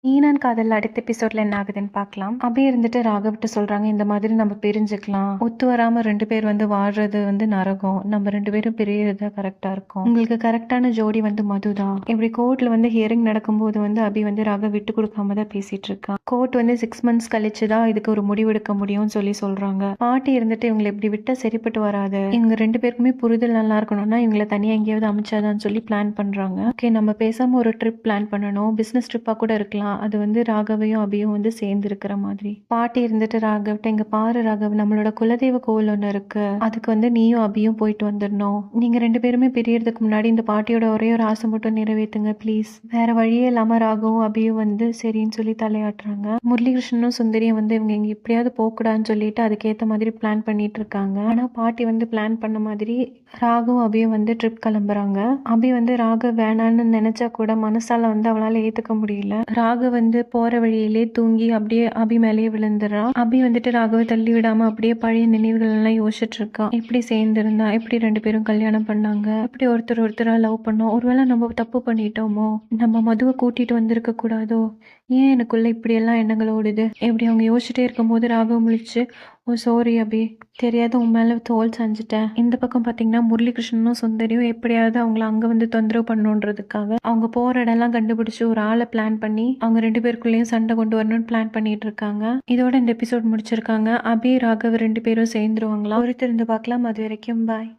ஈனான் காதல் அடுத்த எபிசோட்ல என்ன ஆகுதுன்னு பார்க்கலாம். அபி இருந்துட்டு ராகவ்கிட்ட சொல்றாங்க, இந்த மாதிரி நம்ம பிரிஞ்சுக்கலாம், ஒத்து வராம 2 பேர் வாழ்றது நரகம், நம்ம 2 பேரும் பிரியறது கரெக்டா இருக்கும், உங்களுக்கு கரெக்டான ஜோடி மதுதான். இப்படி கோர்ட்ல ஹியரிங் நடக்கும்போது அபி ராகவ் விட்டு கொடுக்காம தான் பேசிட்டு இருக்கா. கோர்ட் 6 மந்த்ஸ் கழிச்சுதான் இதுக்கு ஒரு முடிவெடுக்க முடியும்னு சொல்றாங்க. பாட்டி இருந்துட்டு இவங்களை இப்படி விட்டா சரிப்பட்டு வராது, இவங்க 2 பேருக்குமே புரிதல் நல்லா இருக்கணும்னா இவங்களை தனியா எங்கேயாவது அமைச்சாதான்னு சொல்லி பிளான் பண்றாங்க. ஓகே, நம்ம பேசாம ஒரு ட்ரிப் பிளான் பண்ணணும், பிசினஸ் ட்ரிப்பா கூட இருக்கலாம், அது ராகவையும் அபியும் சேர்ந்து இருக்கிற மாதிரி. பாட்டி இருந்துட்டு ராகவ்ட்ட, இங்க பாரு ராகவ், நம்மளோட குலதெய்வ கோவில் ஒண்ணு இருக்கு, அதுக்கு நீயும் அபியும் போயிட்டு வந்துடணும், நீங்க 2 பேருமே பிரியறதுக்கு முன்னாடி இந்த பாட்டியோட ஒரே ஒரு ஆசை மட்டும் நிறைவேற்றுங்க ப்ளீஸ். வேற வழியே இல்லாம ராகவும் அபியும் சரின்னு சொல்லி தலையாட்டுறாங்க. முரளிகிருஷ்ணனும் சுந்தரியும் இவங்க இங்க எப்படியாவது போகக்கூடாதுன்னு சொல்லிட்டு அதுக்கேற்ற மாதிரி பிளான் பண்ணிட்டு இருக்காங்க. ஆனா பாட்டி பிளான் பண்ண மாதிரி ராகவும் அபியும் ட்ரிப் கிளம்புறாங்க. அபி ராகவ் வேணான்னு நினைச்சா கூட மனசால அவளால ஏத்துக்க முடியல. ராகவ் போற வழியிலே தூங்கி அப்படியே அபி மேலேயே விழுந்துடுறா. அபி ராகவை தள்ளி விடாம அப்படியே பழைய நினைவுகள் எல்லாம் யோசிச்சுட்டு இருக்கா. எப்படி சேர்ந்திருந்தா, எப்படி 2 பேரும் கல்யாணம் பண்ணாங்க, எப்படி ஒருத்தரா லவ் பண்ணோம், ஒருவேளை நம்ம தப்பு பண்ணிட்டோமோ, நம்ம மதுவை கூட்டிட்டு வந்திருக்க கூடாதோ, ஏன் எனக்குள்ள இப்படி எல்லாம் எண்ணங்கள் ஓடுது, எப்படி அவங்க யோசிச்சுட்டே இருக்கும்போது ராகவ் முழிச்சு, ஓ சாரி அபி, தெரியாத உன் மேல தோல் சாஞ்சிட்டேன். இந்த பக்கம் பாத்தீங்கன்னா முரளிகிருஷ்ணனும் சுந்தரியும் எப்படியாவது அவங்கள அங்க தொந்தரவு பண்ணணுன்றதுக்காக அவங்க போற இடம்லாம் கண்டுபிடிச்சு ஒரு ஆளை பிளான் பண்ணி அவங்க 2 பேருக்குள்ளேயும் சண்டை கொண்டு வரணும்னு பிளான் பண்ணிட்டு இருக்காங்க. இதோட இந்த எபிசோட் முடிச்சிருக்காங்க. அபி ராகவ் 2 பேரும் சேர்ந்துருவாங்களா? பொறுத்திருந்து பார்க்கலாம். அது வரைக்கும் பாய்.